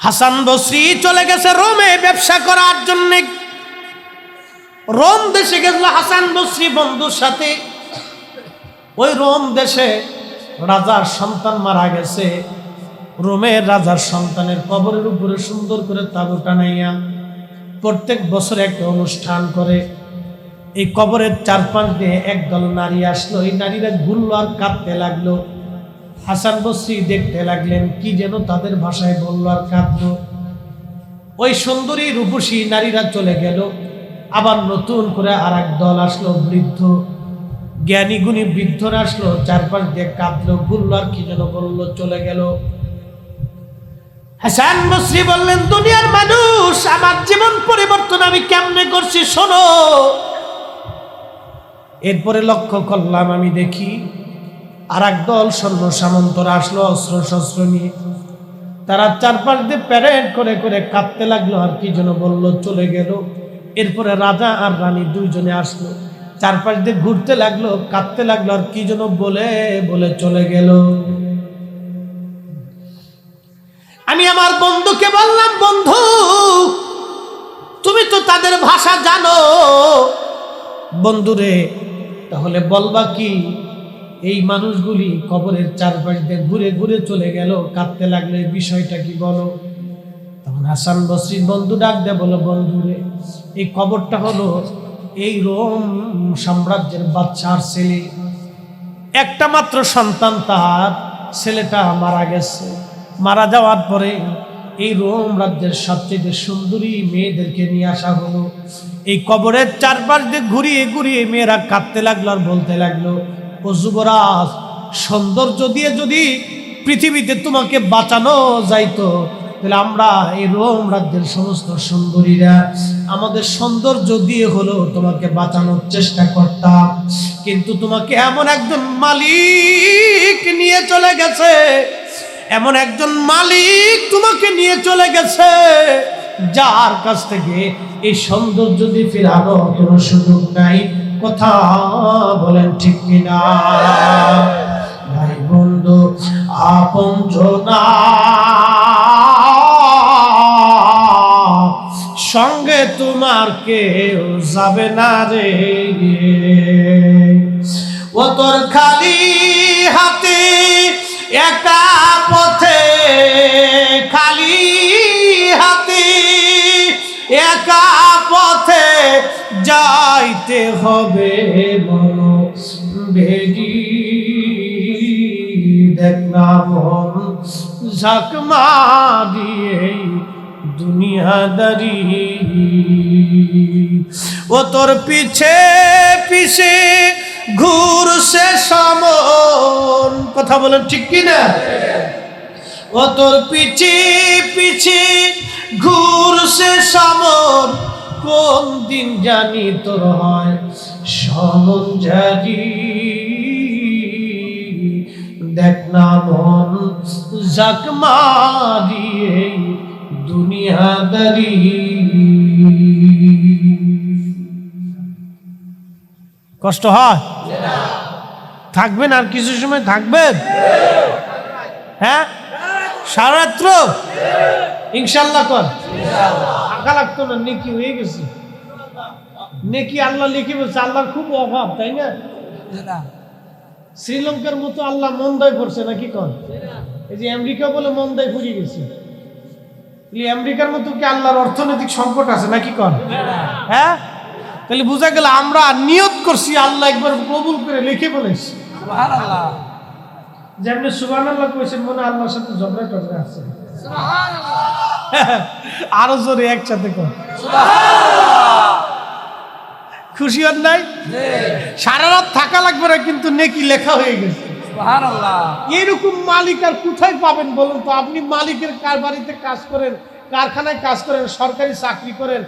হাসান বসরি চলে গেছে রোমে ব্যবসা করার জন্য। রোম দেশে গেছিল হাসান বসরি বন্ধুর সাথে। ওই রোম দেশে রাজার সন্তান মারা গেছে। রোমের রাজার সন্তানের কবরের উপরে সুন্দর করে তাবু টানাইয়া প্রত্যেক বছর একটা অনুষ্ঠান করে। এই কবরের চারপাশ দিয়ে একদল নারী আসলো। এই নারীরা ঘুরলো আর কাঁদতে লাগলো। হাসান বসরি দেখতে লাগলেন, কি যেন তাদের ভাষায় বললো আর কাঁদলো। ওই সুন্দরী রূপসী নারীরা চলে গেল। আবার নতুন করে আর এক দল আসলো, বৃদ্ধ জ্ঞানী গুণী বৃদ্ধরা আসলো, চারপাশ দিয়ে কাঁদলো, ঘুরলো আর কি যেন বললো, চলে গেল। হাসান বসরি বললেন, দুনিয়ার মানুষ, আমার জীবন পরিবর্তন আমি কেমনে করছি শোনো। এরপরে লক্ষ্য করলাম, আমি দেখি আর একদল সৈন্য সামন্তরা আসলো অস্ত্র শস্ত্র নিয়ে। তারা চারপাশ দিয়ে প্যারেড করে করে কাঁদতে লাগলো আর কি যেন বললো, চলে গেল। এরপরে রাজা আর রানী দুইজনে আসলো, চারপাশ দিয়ে ঘুরতে লাগলো, কাঁদতে লাগলো আর কি যেন বলে বলে চলে গেল। আমি আমার বন্ধুকে বললাম, বন্ধু তুমি তো তাদের ভাষা জানো। বন্ধুরে তাহলে বলবা কি, এই মানুষগুলি কবরের চারপাশ দিয়ে ঘুরে ঘুরে চলে গেল, কাঁদতে লাগলো, এই বিষয়টা কি বলো। তখন হাসান বসরি বন্ধু ডাক দেয়, বলো, বন্ধুরে এই কবরটা হলো এই রোম সাম্রাজ্যের বাদশার ছেলে, একটা মাত্র সন্তান, তার ছেলেটা মারা গেছে। মারা যাওয়ার পরে এই রোম রাজ্যের সবচেয়ে সুন্দরী মেয়েদেরকে নিয়ে আসা হলো। এই কবরের চারপাশ দিয়ে ঘুরিয়ে ঘুরিয়ে মেয়েরা কাঁদতে লাগলো আর বলতে লাগলো, ও যুবরাজ, সৌন্দর্য দিয়ে যদি পৃথিবীতে তোমাকে বাঁচানো যাইতো, তাহলে আমরা এই রোম রাজ্যের সমস্ত সুন্দরীরা আমাদের সৌন্দর্য দিয়ে হলো তোমাকে বাঁচানোর চেষ্টা করতাম। কিন্তু তোমাকে এমন একজন মালিক নিয়ে চলে গেছে, এমন একজন মালিক তোমাকে নিয়ে চলে গেছে, যার কাছ থেকে এই সৌন্দর্য দিয়ে ফেরানোর কোনো সুযোগ নাই। কথা বলেন ঠিক কিনা? ভাই বন্ধু আপনজনা সঙ্গে তোমার কেউ যাবে না রে। ও তোর খালি হাতে একা পথে, খালি হাতে একা পথে যাইতে হবে মনো বেগি। দেখ না মন ঝাঁক মারিয়ে দুনিয়াদারি, ও তোর পিছে পিছে ঘুরছে সমন। কথা বলেন ঠিক কিনা? ও তোর পিছে পিছে ঘুরছে সমন, কোন দিন জানি তোর হয় সমন জারি। দেখ না মন ঝাঁক মারিয়ে দুনিয়াদারি। কষ্ট হয়? থাকবেন আর কিছু সময় থাকবেন? হ্যাঁ, সারা রাত্র ইনশাল্লাহ কর। আঁকা লাগতো না, নেকি হয়ে গেছে। নেকি আল্লাহ লিখে বলছে, আল্লাহর খুব অভাব, তাই না? শ্রীলঙ্কার মতো আল্লাহ মন্দায় পড়ছে নাকি কন? এই যে আমেরিকা বলে মন্দায় পড়ে গেছে, আমেরিকার মতো কি আল্লাহর অর্থনৈতিক সংকট আছে নাকি কন? হ্যাঁ, তাহলে বোঝা গেল আমরা নিয়ত করছি, আল্লাহ একবার কবুল করে লিখে বলেছি। সুবহানাল্লাহ। যেমনি সুবহানাল্লাহ কইছেন, মনে আল্লাহর সাথে ঝগড়া টগড়া আছে। আরো জোরে একসাথে কর সুবহানাল্লাহ। খুশি হন নাই? সারা রাত থাকা লাগবে না, কিন্তু নেকি লেখা হয়ে গেছে। সুবহানাল্লাহ। এরকম মালিক আর কোথায় পাবেন বলুন তো? আপনি মালিকের কার বাড়িতে কাজ করেন, কারখানায় কাজ করেন, সরকারি চাকরি করেন,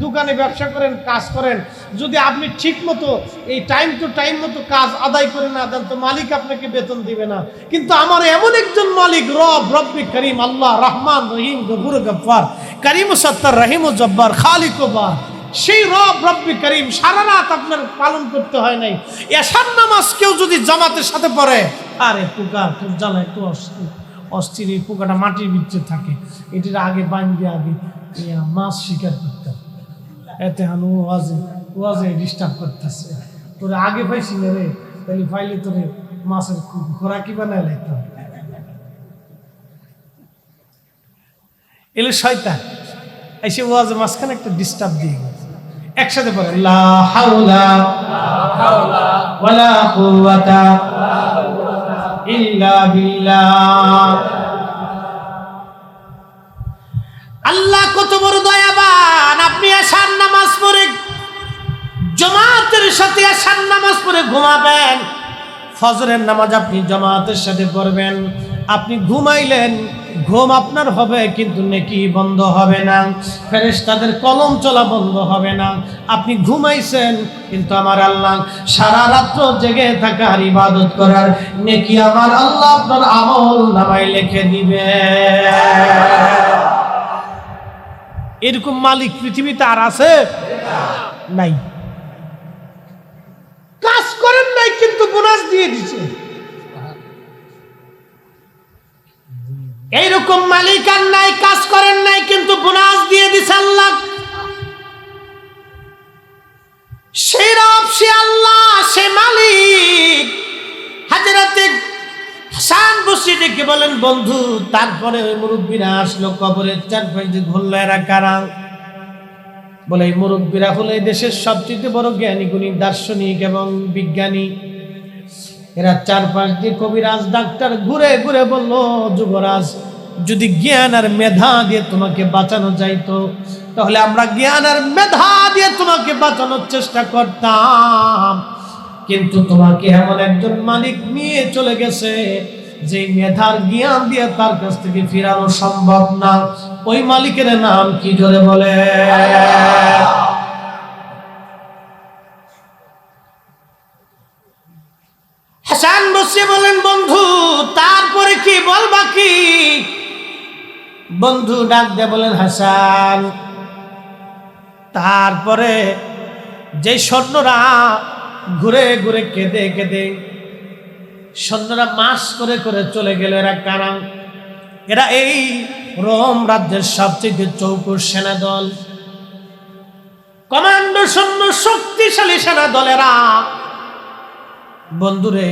দোকানে ব্যবসা করেন, কাজ করেন, যদি আপনি ঠিক মতো এই টাইম টু টাইম মতো কাজ আদায় করে না দেন, তো মালিক আপনাকে বেতন দিবে না। কিন্তু আমার এমন একজন মালিক, রব্বি করিম, আল্লাহ রহমান রহিম গফুর গফফার, করিম সত্তার, রহিম ও জব্বার, খালিক ও বার, সেই রব্বি করিম সারা রাত আপনার পালন করতে হয় নাই। এশার নামাজ কেউ যদি জামাতের সাথে পড়ে, আরে পুকার তোর জ্বালায় তো অস্থির, অস্থির, এই পোকাটা মাটির ভিতরে থাকে, এটির আগে বান্ধে আগে মাছ শিকার করতাম। এতে হানু ওয়াজে ডিস্টার্ব করতেছে, তোরে আগে পাইছি না রে, তাহলে পাইলে তোরে মাছের খোরাকি বানায় লাইতাম। এলে শয়তান এসে ওয়াজে মাঝখানে একটা ডিস্টার্ব দিয়ে গেছে। একসাথে পড়ে লা হাওলা ওয়ালা কুওয়াতা ইল্লা বিল্লাহ। আল্লাহ কত বড় দয়াবান, আপনি আশার নামাজ পড়ে জামাতের সাথে আশার নামাজ পড়ে ঘুমাবেন, ফজরের নামাজ আপনি জামাতের সাথে পড়বেন, আপনি ঘুমাইলেন, ঘুম আপনার হবে কিন্তু নেকি বন্ধ হবে না, ফেরেশতাদের কলম চলা বন্ধ হবে না। আপনি ঘুমাইছেন কিন্তু আমার আল্লাহ সারা রাত্র জেগে থাকার ইবাদত করার নেকি আমার আল্লাহ আপনার আমল নামায় লিখে দিবে। এরকম মালিক পৃথিবীতে আর আছে? নাই। কাজ করেন নাই কিন্তু বোনাস দিয়ে দিছে, এইরকম মালিক আর নাই। কাজ করেন নাই কিন্তু বোনাস দিয়ে দিছে আল্লাহ। সে রব, সে আল্লাহ, সে মালিক। হাজরাতে হাসান বসরি ডেকে বলেন, বন্ধু তারপরে ওই মুরব্বীরা আসলো, কবরের চারপাশে ঘুরলো, এরা কারা? বলে এই মুরব্বীরা হলো এই দেশের সবচেয়ে বড় জ্ঞানী গুণী দার্শনিক এবং বিজ্ঞানী। এরা চারপাশ দিয়ে কবিরাজ ডাক্তার ঘুরে ঘুরে বলল, যুবরাজ যদি জ্ঞান আর মেধা দিয়ে তোমাকে বাঁচানো যাইতো তাহলে আমরা জ্ঞান আর মেধা দিয়ে তোমাকে বাঁচানোর চেষ্টা করতাম, কিন্তু তোমাকে এমন একজন মালিক নিয়ে চলে গেছে যে মেধার জ্ঞান দিয়ে তার কাছ থেকে ফিরানো সম্ভব না। ওই মালিকের নাম কি জোরে বলে? হাসান বসে বলেন, বন্ধু তারপরে কি বলবা কি? বন্ধু ডাক দিয়ে বলেন, হাসান তারপরে যে সৈন্যরা ঘুরে ঘুরে কেঁদে কেঁদে সৈন্যরা মাস করে করে চলে গেল, এরা কারা? এরা এই রোম রাজ্যের সবচেয়ে চৌকুর সেনা দল, কমান্ডো সৈন্য, শক্তিশালী সেনা দলেরা। বন্ধুরে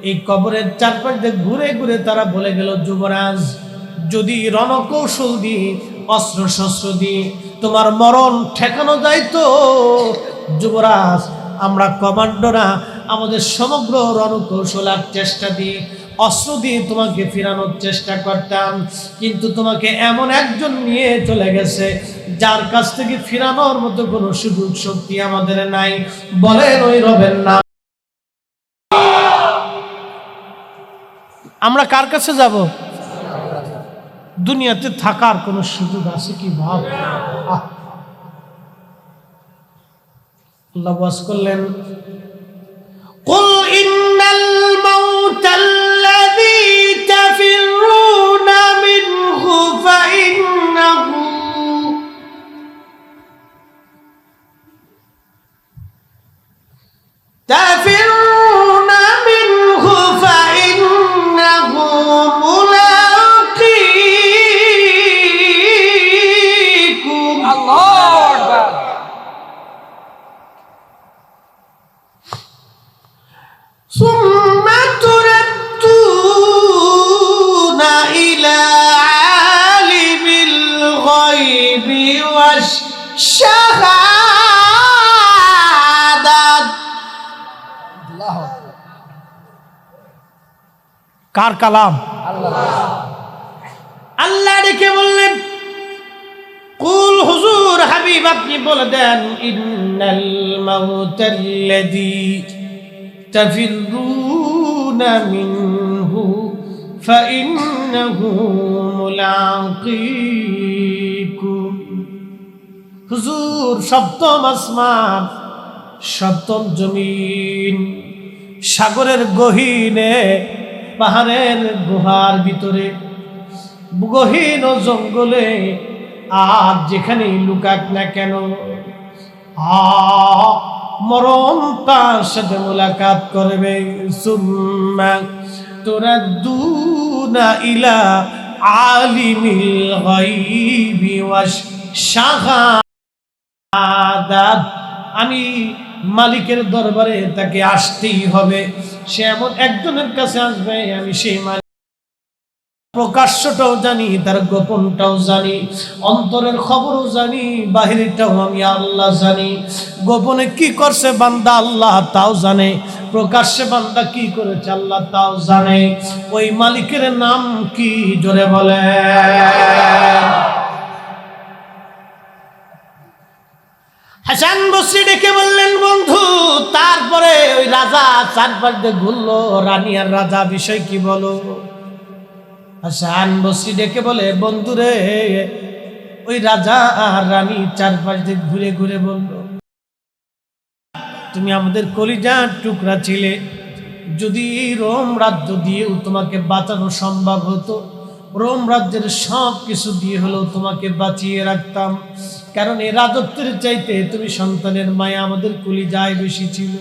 এই কবরের চারপাশ দিয়ে ঘুরে ঘুরে তারা বলে গেল, যুবরাজ যদি রণকৌশল দিয়ে অস্ত্র শস্ত্র দিয়ে তোমার মরণ ঠেকানো যাইতো, যুবরাজ আমরা কমান্ডোরা আমাদের সমগ্র রণকৌশল আর চেষ্টা দিয়ে অস্ত্র দিয়ে তোমাকে ফিরানোর চেষ্টা করতাম, কিন্তু তোমাকে এমন একজন নিয়ে চলে গেছে যার কাছ থেকে ফিরানোর মতো কোনো সুযোগ শক্তি আমাদের নাই। বলেন ওই রবের নাম। আমরা কার কাছে যাব? দুনিয়াতে থাকার কোন সুযোগ আছে কি ভাব? আল্লাহ ওয়াজ করলেন, কুল ইন্নাল মাউতাল্লাযী তাফিরুনা মিনহু ফাইন্নাহু তাফিরুনা মিনহু ফাইন্নাহু মুলাকীকুম। আল্লাহু আকবার। ثم تردون إلى عالم الغيب والشهادة। কার কালাম? আল্লাহ ডেকে বললেন, কুল হুজুর হাবিব আপনি বলে দেন, ইন্নাল মাউতাল্লাযী তাফিরুনা মিনহু ফাইন্নাহু মুলাকীকুম। হুজুর সপ্তম আসমান, সপ্তম জমিন, সাগরের গহীনে, পাহাড়ের গুহার ভিতরে, গহীন ও জঙ্গলে, আর যেখানেই লুকাক না কেন, মরণ তার সাথে মুলাকাত করবে। সুম্মা তুরাদ্দুনা ইলা আলিমিল গায়বি ওয়াশ শাহাদাত, আমি মালিকের দরবারে তাকে আসতেই হবে। সে এমন একজনের কাছে আসবে, আমি সেই প্রকাশ্যটাও জানি, তার গোপনটাও জানি, অন্তরের খবরও জানি, বাহিরেরটাও আমি আল্লাহ জানি। গোপনে কি করছে বান্দা আল্লাহ তাও জানে, প্রকাশ্যে বান্দা কি করেছে আল্লাহ তাও জানে। ওই মালিকের নাম কি জোরে বলে? হাসান বসরি ডেকে বললেন, বন্ধু তারপরে ওই রাজা চারপাশ দিয়ে ঘুরলো, রানী আর রাজা বিষয় কি বলো? হাসান বসরি ডেকে বলে, বন্ধুরে ওই রাজা আর রানী চারপাশ দিয়ে ঘুরে ঘুরে বলল, তুমি আমাদের কলিজার টুকরা ছিলে, যদি রোম রাজ্য দিয়েও তোমাকে বাঁচানো সম্ভব হতো, রোম রাজ্যের সব কিছু দিয়ে হলেও তোমাকে বাঁচিয়ে রাখতাম, কারণ এই রাজত্বের চাইতে তুমি সন্তানের মায়া আমাদের কলিজায় বেশি ছিল।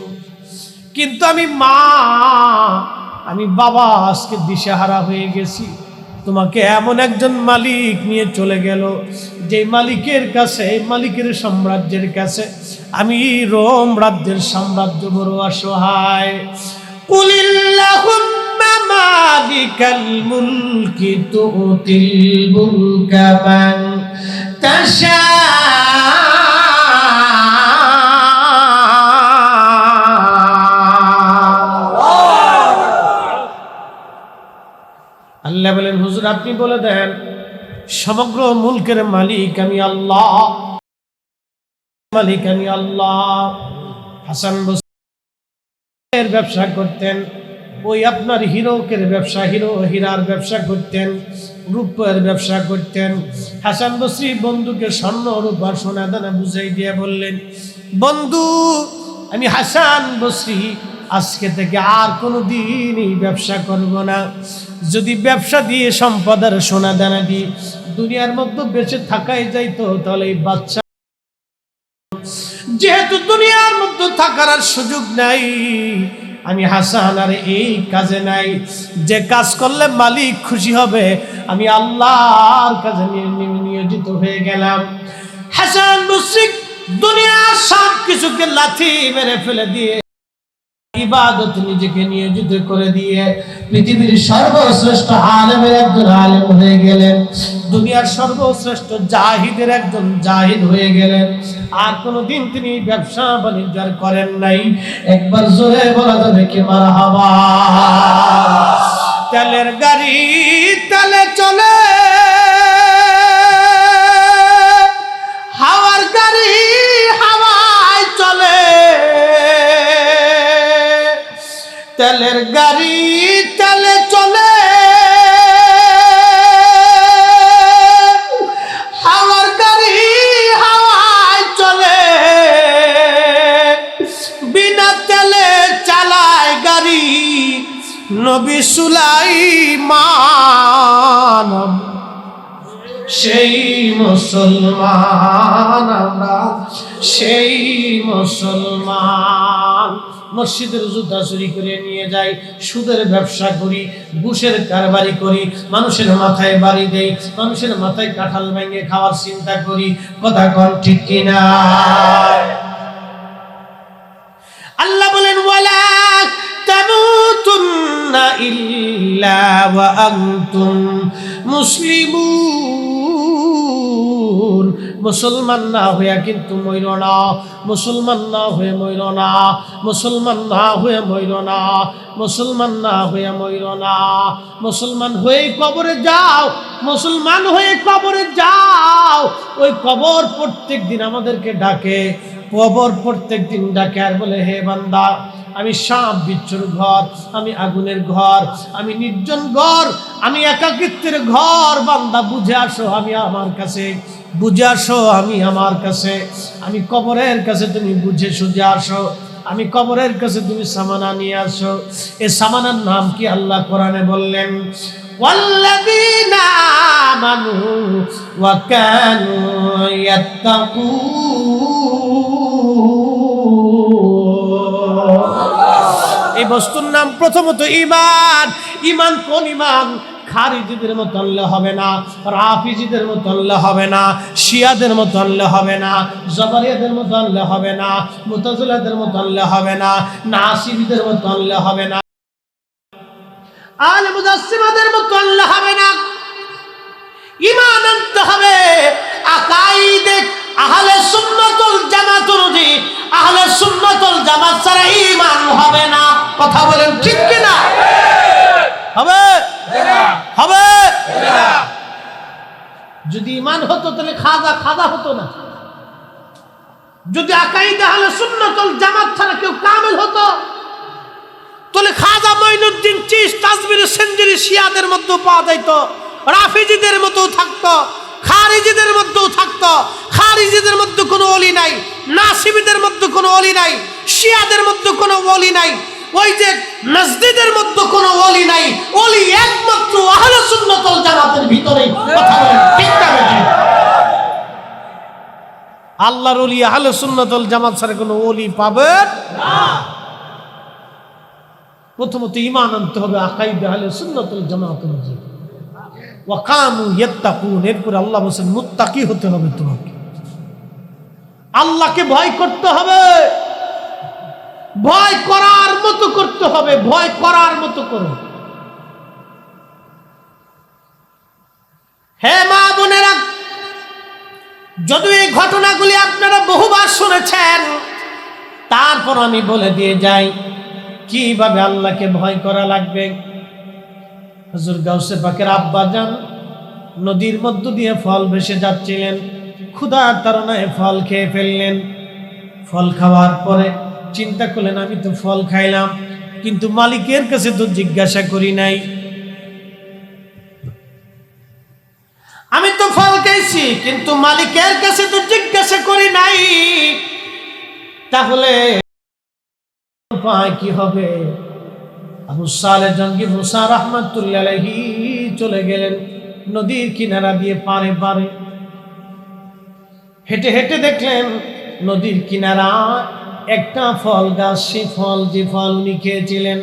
কিন্তু আমি বাবা আজকে দিশেহারা হয়ে গেছি। তোমাকে এমন একজন মালিক নিয়ে চলে গেল, যে মালিকের কাছে, মালিকের সাম্রাজ্যের কাছে আমি রোম রাজ্যের সাম্রাজ্য বড় অসহায়। কুলিল্লাহুম্মা মালিকাল মুলকি তুতিল মুলকা মান তাশা আল্লাহ বলেন, হুজুর আপনি বলে দেন সমগ্র মুলকের মালিক আমি আল্লাহ, মালিক আমি আল্লাহ। হাসান বসরির ব্যবসা করতেন, ওই আপনার হীরকের ব্যবসা, হীরার ব্যবসা করতেন, রূপের ব্যবসা করতেন। হাসান বসরি বন্ধুকে স্বর্ণ রূপা সোনা দানা বুঝাই দিয়ে বললেন, বন্ধু আমি হাসান বসরি আজকে থেকে আর কোনো দিনই ব্যবসা করব না। যদি ব্যবসা দিয়ে সম্পদ আর সোনা দানা দিয়ে দুনিয়ার মধ্যে বেঁচে থাকাই যাইতো, তাহলে এই বাচ্চা, যেহেতু দুনিয়ার মধ্যে থাকার আর সুযোগ নাই, আমি হাসান আর এই কাজে নাই। যে কাজ করলে মালিক খুশি হবে, আমি আল্লাহর কাজে নিয়োজিত হয়ে গেলাম। হাসান বসরি দুনিয়ার সব কিছুকে লাথি মেরে ফেলে দিয়ে ইবাদত নিজেকে নিয়োজিত করে দিয়ে পৃথিবীর সর্বশ্রেষ্ঠ আলেমের একজন আলেম হয়ে গেলেন, দুনিয়ার সর্বশ্রেষ্ঠ জাহিদের একজন জাহিদ হয়ে গেলেন। আর কোনদিন তিনি ব্যবসা বাণিজ্য করেন নাই। একবার জোরে বলা যাবে কি মারহাবা? তেলের গাড়ি তেলে চলে, হাওয়ার গাড়ি হাওয়ায় চলে, তেলের গাড়ি তেলে চলে, হাওয়ার গাড়ি হাওয়ায় চলে, বিনা তেলে চালায় গাড়ি নবী সুলাইমান। সেই মুসলমান আমরা, সেই মুসলমান। মসজিদের জুতা চুরি করে নিয়ে যাই, সুদের ব্যবসা করি, ঘুষের কারবারি করি, মানুষের মাথায় বাড়ি দেই, মানুষের মাথায় কাঁঠাল ভেঙে খাওয়ার চিন্তা করি। কথা কোন ঠিক কিনা? আল্লাহ বলেন, ওয়ালা তামুতুন্না ইল্লা ওয়া আনতুম মুসলিমুন। মুসলমান না হইয়া কিন্তু মইর না, মুসলমান না হয়ে মইর না, মুসলমান না হয়ে মইর না, মুসলমান না হয়ে মইর না। মুসলমান হয়ে কবরে যাও, মুসলমান হয়ে কবরে যাও। ওই কবর প্রত্যেক দিন আমাদেরকে ডাকে, কবর প্রত্যেক দিন ডাকে আর বলে, হে বান্দা আমি সাপ বিচ্ছুর ঘর, আমি আগুনের ঘর, আমি নির্জন ঘর, আমি একাকিত্বের ঘর। বান্দা বুঝে আসো আমি আমার কাছে, বুঝে আসো আমি আমার কাছে। আমি কবরের কাছে, তুমি বুঝে সুঝে আসো। আমি কবরের কাছে, তুমি সামানা নিয়ে আসো। এই সামানার নাম কি আল্লাহ কোরআনে বললেন, ওয়াল্লাযীনা আমানু ওয়া কানু ইয়াত্তাকুন। এই বস্তুর নাম প্রথমত ঈমান। ঈমান কোন ঈমান? খারিজিদের মতো আনলে হবে না, রাফিজিদের মতো আনলে হবে না, শিয়াদের মতো আনলে হবে না, জাবারিয়াদের মতো আনলে হবে না, মুতাজিলাদের মতো আনলে হবে না, নাসিবীদের মতো আনলে হবে না, আলে মুজাসসিমাদের মতো আনলে হবে না। ঈমান আনতে হবে আকাইদে আহলে সুন্নাত ওয়াল জামাত অনুযায়ী। আহলে সুন্নাত ওয়াল জামাত ছাড়া ঈমান হবে না। কথা বলেন ঠিক কি না? হবে হবে। যদি ঈমান হতো তাহলে খাজা হতো না। যদি আকাইদে আহলে সুন্নাত ওয়াল জামাত ছাড়া কেউ কামেল হতো তাহলে খাজা মঈনুদ্দিন চিশতি তাজমির সেঞ্জুরি শিয়াদের মধ্যে পাওয়া যাইত, রাফিজিদের মধ্যেও থাকতো, খারিজিদের মধ্যেও থাকতো। খারিজিদের মধ্যে কোনো ওলি নাই, নাসিবীদের মধ্যে কোনো ওলি নাই, শিয়াদের মধ্যে কোনো ওলি নাই, ওই যে মসজিদের মধ্যে কোনো ওলি নাই। ওলি একমাত্র আহলে সুন্নাত ওয়াল জামাতের ভিতরেই। কথা বলেন ঠিক না বেঠিক? আল্লাহর ওলি আহলে সুন্নাত ওয়াল জামাত ছাড়া কোনো ওলি পাবেন না। প্রথমত ঈমান আনতে হবে আকাইদে আহলে সুন্নাত ওয়াল জামাত অনুযায়ী। ওয়া কানু ইয়াত্তাকুন। এরপর আল্লাহ বলেন মুত্তাকি হতে হবে তোমাকে। আল্লাহকে ভয় করতে হবে, ভয় করার মতো করতে হবে, ভয় করার মতো করো। হে মা বোনেরা, যদিও এই ঘটনাগুলি আপনারা বহুবার শুনেছেন, তারপর আমি বলে দিয়ে যাই কিভাবে আল্লাহকে ভয় করা লাগবে। হুজুর গাউসে পাকের আব্বা যান নদীর মধ্য দিয়ে ফল ভেসে যাচ্ছিলেন, ক্ষুধার তাড়নায় ফল খেয়ে ফেললেন। ফল খাওয়ার পরে চিন্তা করলেন আমি তো ফল খাইলাম, কিন্তু মালিকের কাছে তো জিজ্ঞাসা করি নাই। আমি তো ফল খাইছি কিন্তু মালিকের কাছে তো জিজ্ঞাসা করি নাই, তাহলে উপায় কি হবে? আবু সালেহ জঙ্গি মুসা রাহমাতুল্লাহ আলাইহি চলে গেলেন নদীর কিনারা দিয়ে পারে পারে হেঁটে হেঁটে দেখলেন নদীর কিনারা একটা ফল গাছ। সেই ফল যে ফল উনি খেয়েছিলেন,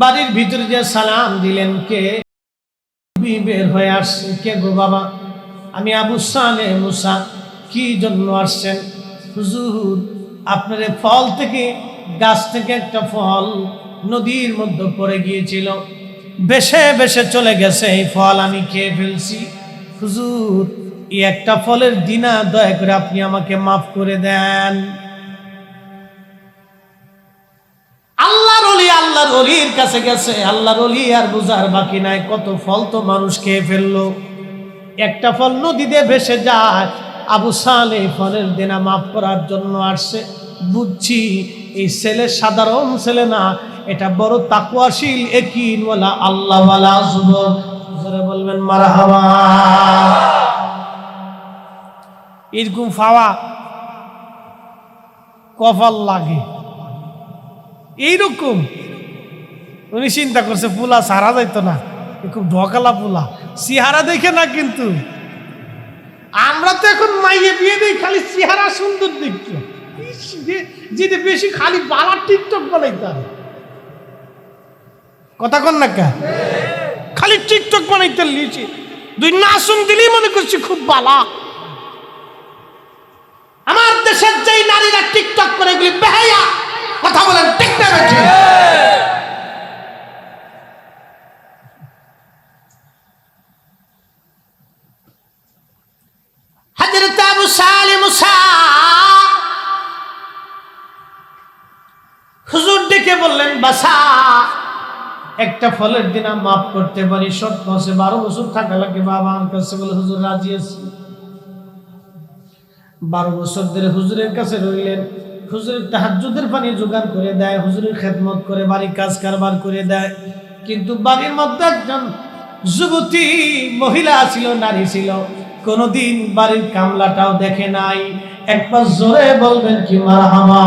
বাড়ির ভিতরে যে সালাম দিলেন, কে বের হয়ে আসছে? কে গো বাবা? আমি আবু সালেহ মুসা। কি জন্য আসছেন? হুজুর আপনার ফল থেকে, গাছ থেকে একটা ফল নদীর মধ্যে পড়ে গিয়েছিল, বেশে বেশে চলে গেছে, এই ফল আমি খেয়ে ফেলছি। হুজুর এই একটা ফলের দিনা দয়া করে আপনি আমাকে মাফ করে দেন। আল্লাহর ওলির কাছে গেছে, আল্লাহর ওলি আর বুঝার বাকি নাই, কত ফল তো মানুষ খেয়ে ফেললো, একটা ফল নদীতে ভেসে যায়। আবু সালেহ ফলের দিনা মাফ করার জন্য আসছে। বুঝছি এই ছেলে সাধারণ ছেলে না, এটা বড় তাকওয়াশীল ইয়াকিনওয়ালা আল্লাহওয়ালা যুবক। জোরে বলবেন মারহাবা। এরকম পাওয়া কপাল লাগে। এইরকম উনি চিন্তা করছে পোলা সারা যাইতো না, খুব ঢকালা পোলা, চেহারা দেখে না। কিন্তু আমরা তো এখন মাইয়ে বিয়ে দিই খালি চেহারা সুন্দর দেখতে, যেটা বেশি খালি বালা টিকটক বানাইতে হবে। কথা কন না কা? খালি টিকটক বানাইতে লিছি, দুই নাচন দিলেই মনে করছি খুব বালা। আমার দেশের যেই নারীরা টিকটক করে এগুলি বেহায়া। কথা বলেন ঠিক না বেঠিক? হযরত আবু সালেহ মুসা হুজুর ডেকে বললেন, বাসা একটা ফলের দিনা মাফ করতে পারি, শর্ত আছে 12 বছর থাকা লাগে। বাবা আমার কাছে বলে হুজুর রাজি আছি। 12 বছর ধরে হুজুরের কাছে রইলেন। হুজুরের তাহাজ্জুদের পানি জোগাড় করে দেয়, হুজুরের খেদমত করে, বাড়ির কাজ কারবার করে দেয়। কিন্তু বাড়ির মধ্যে একজন যুবতী মহিলা ছিল, নারী ছিল, কোনদিন বাড়ির কামলাটাও দেখে নাই। একবার জোরে বলবেন কি মারহাবা।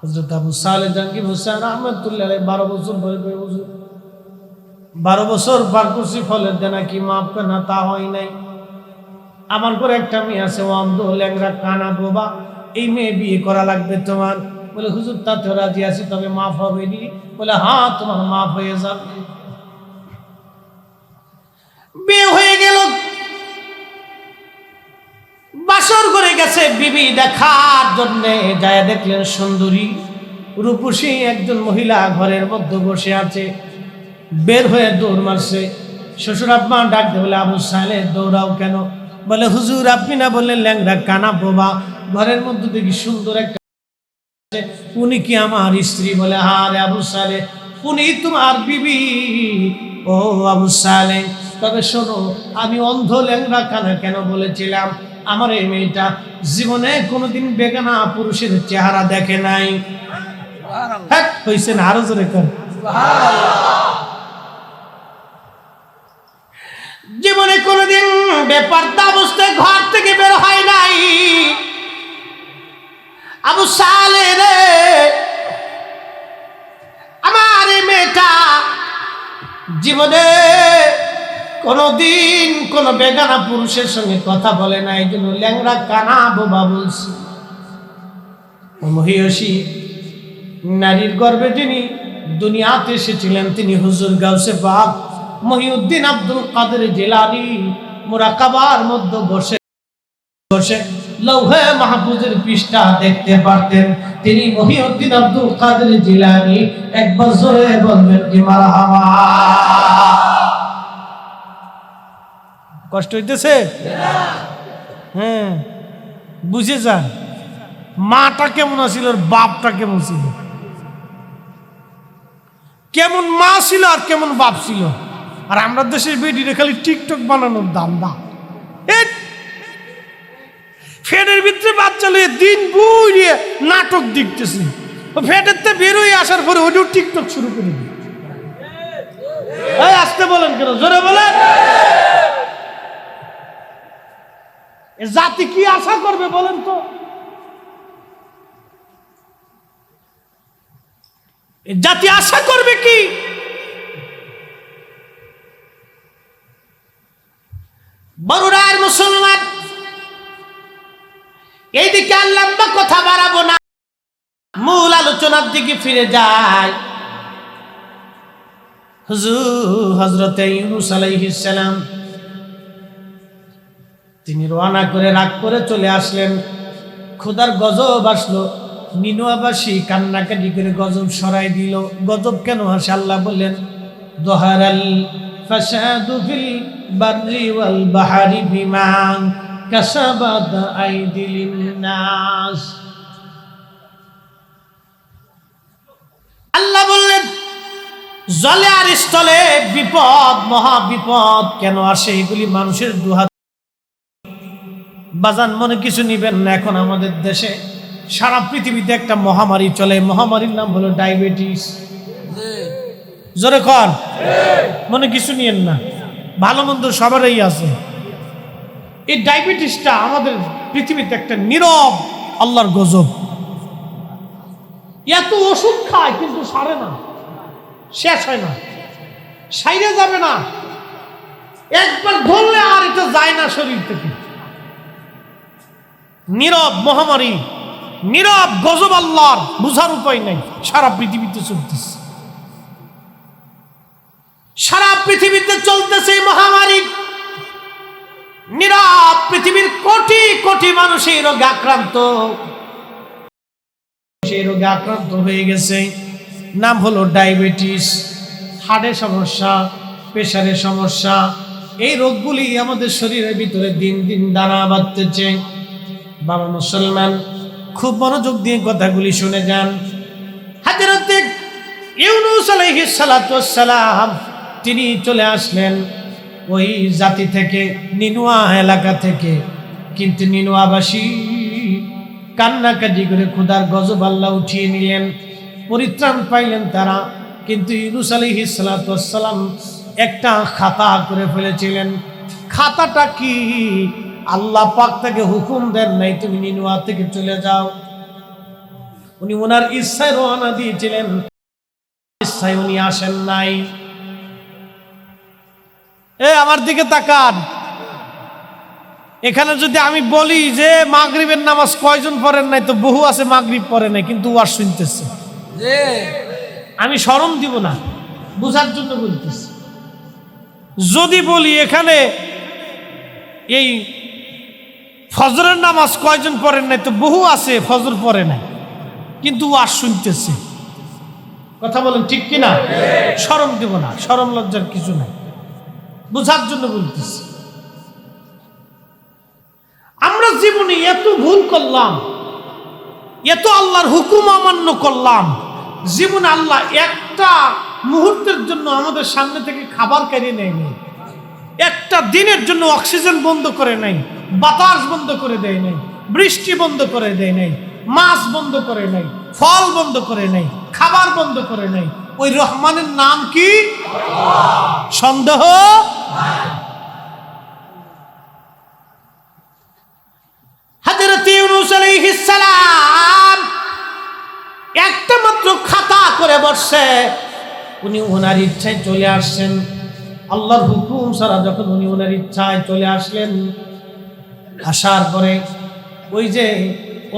হযরত আবু সালেহ জঙ্গি মুসা রাহমাতুল্লাহ আলাইহি 12 বছর পরে হুজুর 12 বছর পার করছি, ফলের দেনা কি মাফ করে না? তা হয় নাই। আমার ঘরে একটা মেয়ে আছে, অন্ধ, ল্যাংড়া, কানা, বোবা, এই মেয়ে বিয়ে করা লাগবে তোমার। বলে হুজুর তাতেও রাজি আছি, তবে মাফ হবে নি? বলে হ্যাঁ তোমার মাফ হয়ে যাবে। বিয়ে হয়ে গেল, বাসর করে গেছে বিবি দেখার জন্য। যায় দেখলেন সুন্দরী রূপসী একজন মহিলা ঘরের মধ্যে বসে আছে। বের হয়ে দৌড় মারছে। শ্বশুর আব্বা ডাক দিয়ে বলে আবু সালেহ দৌড়াও কেন? বলে হুজুর আপনি না বললেন ল্যাংড়া কানা বোবা, ঘরের মধ্যে দেখি সুন্দর একটা, উনি কি আমার স্ত্রী? বলে হ্যাঁ রে আবু সালেহ, উনি তোমার বিবি। ও আবু সালেহ, তবে শোনো, আমি অন্ধ ল্যাংড়া কানা কেন বলেছিলাম? আমার এই মেয়েটা জীবনে কোনোদিন বেগানা পুরুষের চেহারা দেখে নাই। হয়েছে না? আরো জোরে কর। জীবনে কোনোদিন বেপরদা অবস্থায় ঘর থেকে বের হয় নাই। আবু সালেহ রে, আমার এই মেয়েটা জীবনে কোনদিন কোন বেগানা পুরুষের সঙ্গে কথা বলে না, এই জন্য ল্যাংড়া কানা বোবা বলছি। মহিয়সী নারীর গর্ভে যিনি দুনিয়াতে এসেছিলেন তিনি হুজুর গাউসে পাক মহিউদ্দিন আব্দুল কাদের জিলানী মুরাকাবার মধ্যে বসে বসে লৌহে মাহফুজের পৃষ্ঠা দেখতে পারতেন। তিনি মহিউদ্দিন আব্দুল কাদের জিলানী। একবার জোরে বলবেন কি মারহাবা। কষ্ট হইতেছে? হ্যাঁ, বুঝে যান মাটা কেমন আছিল আর বাপটা কেমন ছিল, কেমন মা ছিল আর কেমন বাপ ছিল। আর আমরা দেশের বেডিরে খালি টিকটক বানানোর দান্দা। ফেডের ভিতরে বাচ্চা লইয়ে দিন বুড়িয়ে নাটক দেখতেছি, ফেডের তে বেরোয় আসার পরে ওইটাও টিকটক শুরু করে দিই। আসতে বলেন কেন, জোরে বলেন। জাতি কি আশা করবে বলেন তো? জাতি আশা করবে কি? বড়ুরার মুসলমান, এইদিকে আর লম্বা কথা বাড়াবো না, মূল আলোচনার দিকে ফিরে যায়। হযরতে ইউনূস আলাইহিস সালাম তিনি রওনা করে রাগ করে চলে আসলেন। খোদার গজব আসলো, নিনুয়াবাসী কান্নাকাটি করে গজব সরাই দিল। গজব কেন আসে আল্লাহ বললেন, যহারাল ফাসাদু ফিল বাররি ওয়াল বাহরি বিমা কাসাবাত আইদিল নাস। আল্লাহ বললেন জলে আর স্থলে বিপদ, মহা বিপদ কেন আসে? এগুলি মানুষের দুহাত। বাজান মনে কিছু নিবেন না, এখন আমাদের দেশে সারা পৃথিবীতে একটা মহামারী চলে, মহামারীর নাম হলো ডায়াবেটিস। জোরে কর, মনে কিছু নিয়েন না, ভালো মন্দ সবারই আছে। এই ডায়াবেটিসটা আমাদের পৃথিবীতে একটা নীরব আল্লাহর গজব। এত ওষুধ খায় কিন্তু সারে না, শেষ হয় না, সাইরে যাবে না, একবার ধরলে আর এটা যায় না শরীর থেকে। নীরব মহামারী, নীরব গজব আল্লাহর, বুঝার উপায় নাই। সারা পৃথিবীতে চলতেছে, সারা পৃথিবীতে চলতেছে এই মহামারী। নীরব পৃথিবীর কোটি কোটি মানুষ এই রোগে আক্রান্ত, সেই রোগে আক্রান্ত হয়ে গেছে। নাম হলো ডায়াবেটিস। হার্টের সমস্যা, প্রেসারের সমস্যা, এই রোগগুলি আমাদের শরীরের ভিতরে দিন দিন দানা বাঁধতেছে। বাবা মুসলমান, খুব মনোযোগ দিয়ে কথাগুলি শুনে যান। হযরত ইউনূস আলাইহিস সালাতু ওয়াস সালাম তিনি চলে আসলেন ওই জাতি থেকে, নিনুয়া এলাকা থেকে। কিন্তু নিনুয়াবাসী কান্নাকাটি করে খোদার গজব আল্লাহ উঠিয়ে নিলেন, পরিত্রাণ পাইলেন তারা। কিন্তু ইউনূস আলাইহিস সালাতু ওয়াস সালাম একটা খাতা করে ফেলেছিলেন। খাতাটা কি? আল্লাহ পাক তাকে হুকুম দেন নাই তুমি নিনুয়া থেকে চলে যাও। উনি ওনার ইচ্ছায় রওনা দিয়েছিলেন, ইচ্ছায় উনি আসেন নাই। আমার দিকে তাকান, এখানে যদি আমি বলি যে মাগরিবের নামাজ কয়জন পড়েন নাই, তো বহু আছে মাগরিব পড়ে নাই কিন্তু ওয়াজ শুনতেছে। আমি শরম দিব না, বুঝার জন্য বলতেছি। যদি বলি এখানে এই ফজরের নামাজ কয়জন পড়েন নাই, তো বহু আছে ফজর পড়ে নাই কিন্তু ওয়াজ শুনতেছে। কথা বলেন ঠিক কিনা? শরম দিব না, শরম লজ্জার কিছু নাই, বুঝার জন্য বলতেছি। আমরা জীবনে এত ভুল করলাম, এত আল্লাহর হুকুম অমান্য করলাম, জীবনে আল্লাহ একটা মুহূর্তের জন্য আমাদের সামনে থেকে খাবার কেড়ে নেয়নি, একটা দিনের জন্য অক্সিজেন বন্ধ করে নাই, বাতাস বন্ধ করে দেয় নাই, বৃষ্টি বন্ধ করে দেয় নাই, মাছ বন্ধ করে নাই, ফল বন্ধ করে নাই, খাবার বন্ধ করে নাই। ওই রহমানের নাম কি? সন্দেহ? হযরত ইউনূস আলাইহিস সালাম একটা মাত্র খাতা করে বসে, উনি ওনার ইচ্ছায় চলে আসছেন। আল্লাহর হুকুম ছাড়া যখন উনি ওনার ইচ্ছায় চলে আসলেন, আসার পরে ওই যে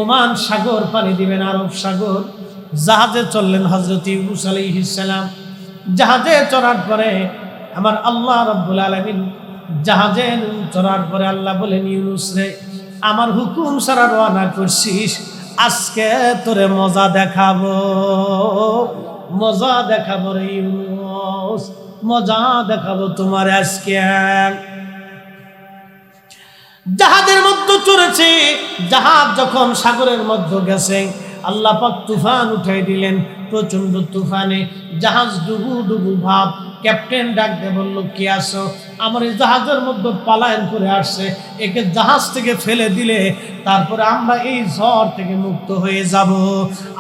ওমান সাগর পানি দিবেন, আরব সাগর, জাহাজে চললেন হযরত ইউনূস আলাইহিস সালাম। জাহাজে চড়ার পরে আমার আল্লাহ রাব্বুল আলামিন, জাহাজে চড়ার পরে আল্লাহ বলেন, ইউনূস রে, আমার হুকুম ছাড়া রওনা করছিস, আজকে তোরে মজা দেখাবো, মজা দেখাবো রে ইউনূস, মজা দেখাবো তোমার আজকে। জাহাজের মধ্যে চড়েছে, জাহাজ যখন সাগরের মধ্যে গেছে, আল্লাহ পাক তুফান উঠাই দিলেন। প্রচন্ড তুফানে জাহাজ ডুবু ডুবু ভাব। ক্যাপ্টেন ডাক দিয়ে বলল, কি আসো? আমার এই জাহাজের মধ্যে পালায়ন করে আসছে, একে জাহাজ থেকে ফেলে দিলে তারপরে আমরা এই ঝড় থেকে মুক্ত হয়ে যাব।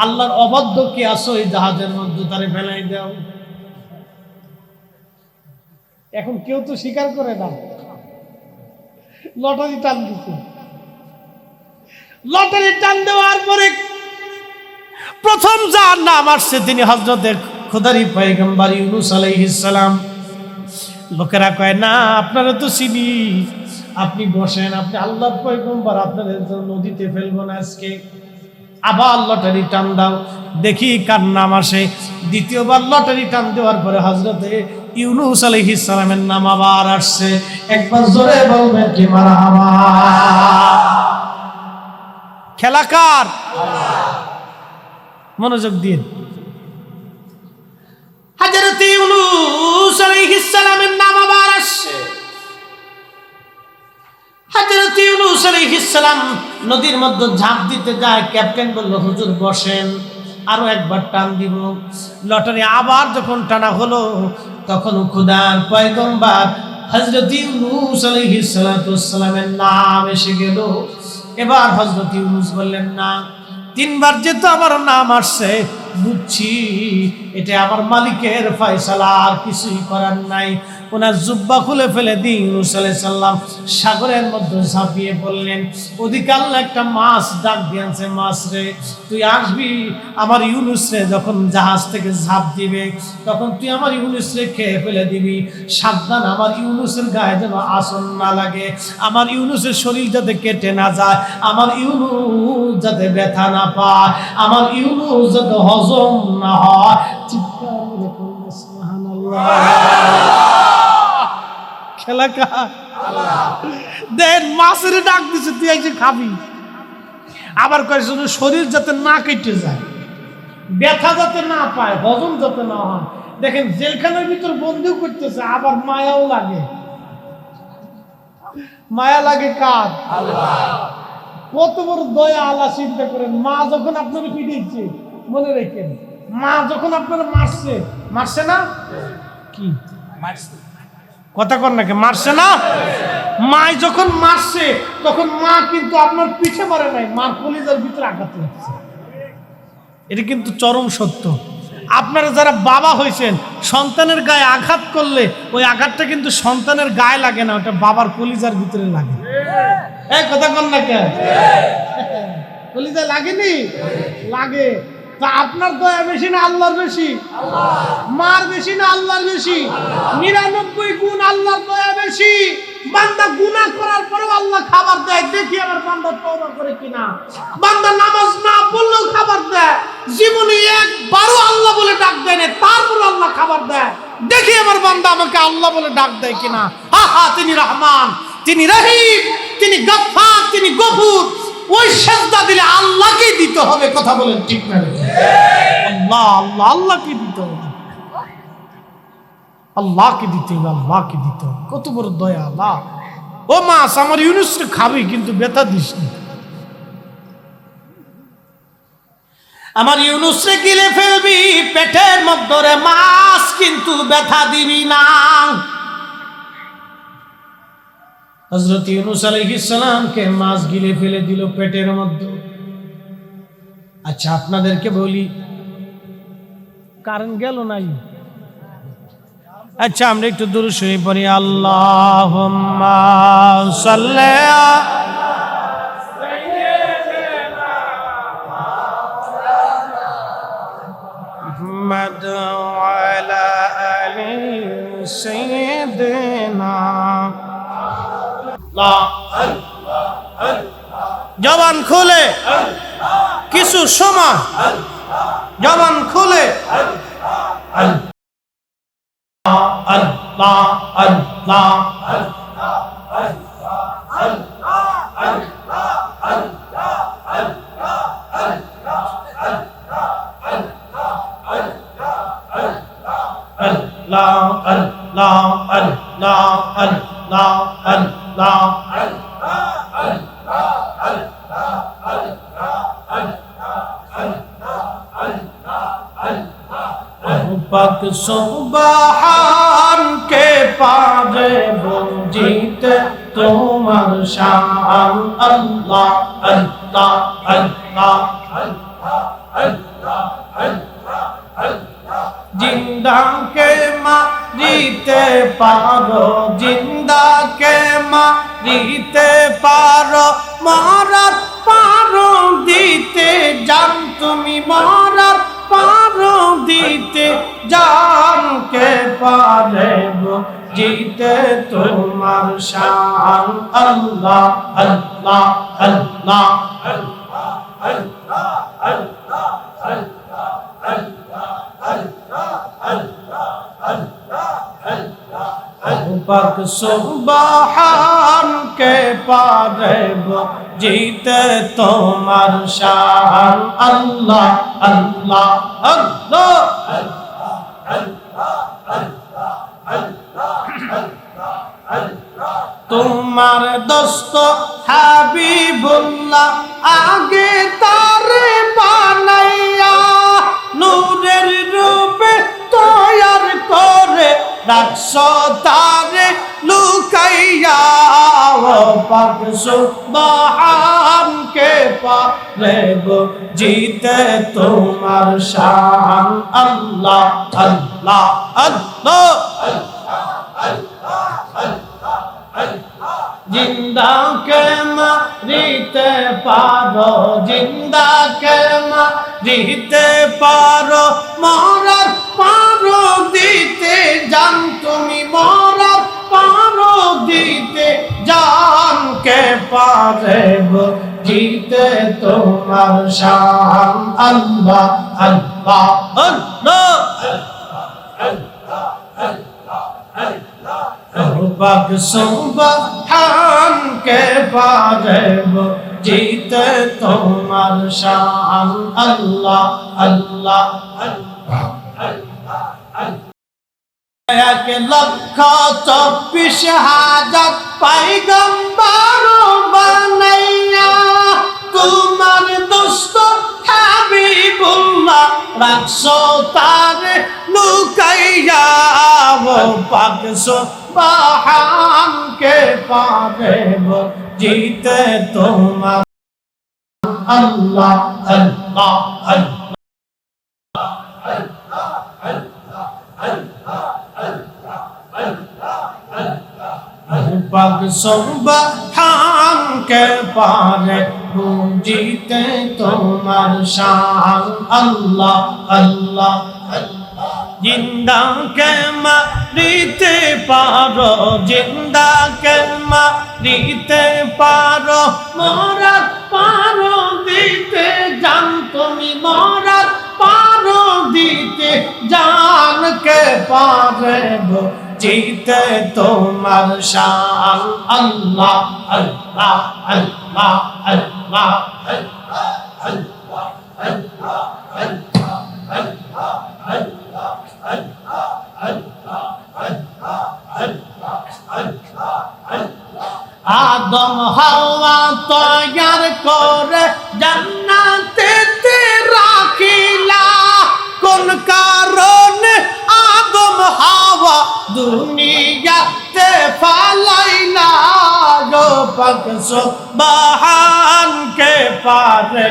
আল্লাহর অবাধ্য কি আসো এই জাহাজের মধ্যে, তারে ফেলাই দাও। এখন কেউ তো স্বীকার করে না, লটারি টান দিচ্ছে। লটারি টান দেওয়ার পরে প্রথম যার নাম আসছে তিনি হযরতে খোদারি পয়গম্বর ইউনূস আলাইহিস সালাম। লোকেরা কয়, না আপনারা তো চিনি, আপনি বসেন, আপনি আল্লাহর পয়গম্বর, আপনাদের নদীতে ফেলবো না আজকে। আবার লটারি টান দাও, দেখি কার নাম আসে। দ্বিতীয়বার লটারি টান দেওয়ার পরে হযরতে ইউনূস আলাইহিস সালামের নাম আবার আসছে। একবার জোরে বলবেন কি মারহাবা। খেলা কার? মনোযোগ দিন। হযরত ইউনূস আলাইহিস সালামের নাম আবার আসছে। হযরত ইউনূস আলাইহিস সালাম নদীর মধ্যে ঝাঁপ দিতে যায়। ক্যাপ্টেন বলল, হুজুর বসেন, আরো একবার টান দিব। লটারি আবার যখন টানা হলো, তখন খোদার পয়গম্বর হযরত ইউনূস আলাইহিস সালামের নাম এসে গেল। এবার হযরত ইউনূস বললেন, না, তিনবার যেহেতু আমার নাম আসছে, বুঝছি এটা আমার মালিকের ফয়সালা, আর কিছুই করার নাই। ওনার জুব্বা খুলে ফেলে দিয়ে ইউনূস আলাইহিস সালাম সাগরের মধ্যে ঝাঁপিয়ে পড়লেন। ওদিকে আল্লাহ একটা মাছ ডাক দিয়েছে, মাছ রে, তুই আসবি আমার ইউনূস রে যখন জাহাজ থেকে ঝাঁপ দিবে, তখন তুই আমার ইউনূস রে খেয়ে ফেলে দিবি। সাবধান, আমার ইউনূসের গায়ে যেন আসন না লাগে, আমার ইউনূসের শরীর যাতে কেটে না যায়, আমার ইউনূস যাতে ব্যথা না পায়, আমার ইউনূস যাতে হজম না হয়। চিৎকার করে বলুন সুবহানাল্লাহ। খেলা কার? দেন মাছের ডাক দিছে, তুই এসে খাবি। আবার কয় শরীর যাতে না কেটে যায়, ব্যথা যাতে না পায়, হজম যাতে না হয়। দেখেন জেলখানার ভিতর বন্দি করতেছে, আবার মায়াও লাগে। মায়া লাগে কার? কত বড় দয়া আল্লাহ, চিন্তা করেন। মা যখন আপনাকে পিটিয়েছে, মনে রেখেন, মা যখন আপনারা মারছে না, কি কথা কর নাকি, মারছে না? মা যখন মারছে তখন মা কিন্তু আপনার পিঠে মারে নাই, মার কলিজার ভিতরে আঘাত লাগছে। এটা কিন্তু চরম সত্য। আপনারা যারা বাবা হয়েছেন, সন্তানের গায়ে আঘাত করলে ওই আঘাতটা কিন্তু সন্তানের গায়ে লাগে না, ওটা বাবার কলিজার ভিতরে লাগে। এই কথা কর না কেন? কলিজা লাগেনি? লাগে। তা আপনার দয়া বেশি না আল্লাহর বেশি? মার বেশি না আল্লাহর বেশি? 99 গুণ আল্লাহর দয়া বেশি। বান্দা গুনাহ করার পরেও আল্লাহ খাবার দেয়, দেখি আমার বান্দা তওবা করে কিনা। বান্দা নামাজ না পড়লেও খাবার দেয়, জীবনে একবারও আল্লাহ বলে ডাক দেয় না, তারপরে আল্লাহ খাবার দেয়, দেখি আমার বান্দা আমাকে আল্লাহ বলে ডাক দেয় কিনা। হা তিনি রহমান, তিনি রহিম, তিনি গফফার, তিনি গফুর। ওই সেজদা দিলে আল্লাহকে দিতে হবে, কথা বলেন ঠিক না? আল্লাহ আল্লাহ আল্লাহকে দিতে হবে, আল্লাহকে দিতে হবে, আল্লাহকে দিতে হবে। কত বড় দয়া আল্লাহ। ও মাছ আমার ইউনুসকে খাবি কিন্তু ব্যথা দিস না, আমার ইউনুসরে গিলে ফেলবি পেটের মধ্যে মাছ কিন্তু ব্যথা দিবি না। হযরত ইউনুস আলাইহিস সালামকে মাছ গিলে ফেলে দিল পেটের মধ্যে। আচ্ছা আপনাদেরকে বলি, কারেন্ট গেল নাই? আচ্ছা আমরা একটু দুরূদ শরীফ পড়ি। আল্লাহুম্মা সাল্লি মুহাম্মাদ ওয়া আলা আলি সাইয়্যিদিনা। জবান খুলে কিছু সময়, জবান খুলে আল্লাহ আল্লাহ পাক সুবহান কে পারে বুঝিতে তোমার শান। আল্লাহ আল্লাহ আল্লাহ জিন্দাকে মারিতে পারো, জিন্দাকে মারিতে পারো, মরার পারো দিতে জান তুমি, মরার পারো দিতে জান কে পারে জিতে তোমার শান। আল্লাহ আল্লাহ আল্লাহ পাক সুবহান কে পারে জিতে তোমার শান। আল্লাহ আল্লাহ আল্লাহ তোমার দোস্ত হাবিবুল্লাহ আগে তারে বানাইয়া নূরের রূপে তৈয়ার করে রাখছো তারে লুকাইয়া। পাক সুবহান কে পারে জিতে তোমার শান। আল্লাহ আল্লাহ আল্লাহ জিন্দা কে মারিতে পারো, জিন্দা কে মারিতে পারো, মরার পারো দিতে জান তুমি, মরার পারো দিতে জান কে পারে জিতে তোমার শান। আল্লাহ আল্লাহ আল্লাহ পাক সুবহান কে পারে জিতে তোমার শান। আল্লাহ আল্লাহ এক লক্ষ 24,000 পয়গম্বর বানাইয়া তোমার দোস্ত হাবিবুল্লাহ রাখছো তারে লুকাইয়া। পাক সুবহান কে পারে জিতে তোমার। আল্লাহ আল্লাহ পাক সুবহান কে পারে জিতে তোমার শান। আল্লাহ আল্লাহ জিন্দা কে মারিতে পারো, জিন্দাকে মারিতে পারো, মরার পারো দিতে জান তুমি, মরার পারো দিতে জানকে পারে জিতে তোমার শান। আল্লাহ আল্লাহ আল্লাহ আল্লাহ আদম হাওয়া তৈয়ার করে জান্নাতেতে রাখিলা, কোন কারণে আদম হাওয়া দুনিয়াতে ফালাইলা, গো পাক সুবহান কে পারে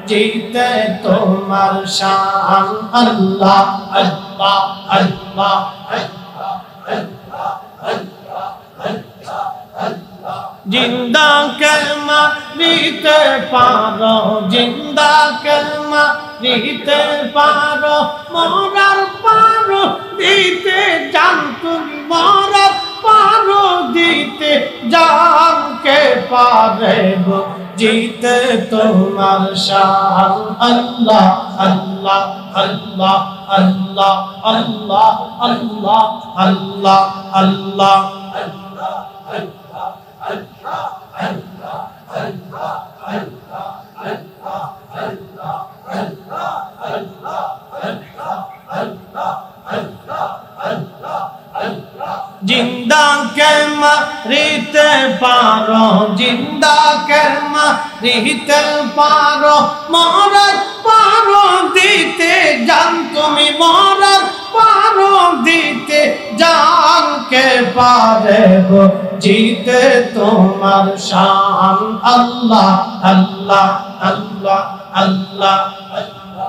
জিতে তোমার শান। আল্লাহ আল্লাহ আল্লাহ জিন্দা কে মারিতে পারো, জিন্দা কে মারিতে পারো, মরার পারো দিতে জান তুমি, মরার পারো দিতে জান কে পারে জিতে তোমার শান। আল্লাহ আল্লাহ আল্লাহ আল্লাহ আল্লাহ আল্লাহ আল্লাহ আল্লাহ জিন্দা কে মারিতে পারো, জিন্দা কে মারিতে পারো, মরার পারো দিতে জান তুমি, মরার পারো দিতে জান কে পারে জিতে তোমার শান। আল্লাহ আল্লাহ আল্লাহ আল্লাহ আল্লাহ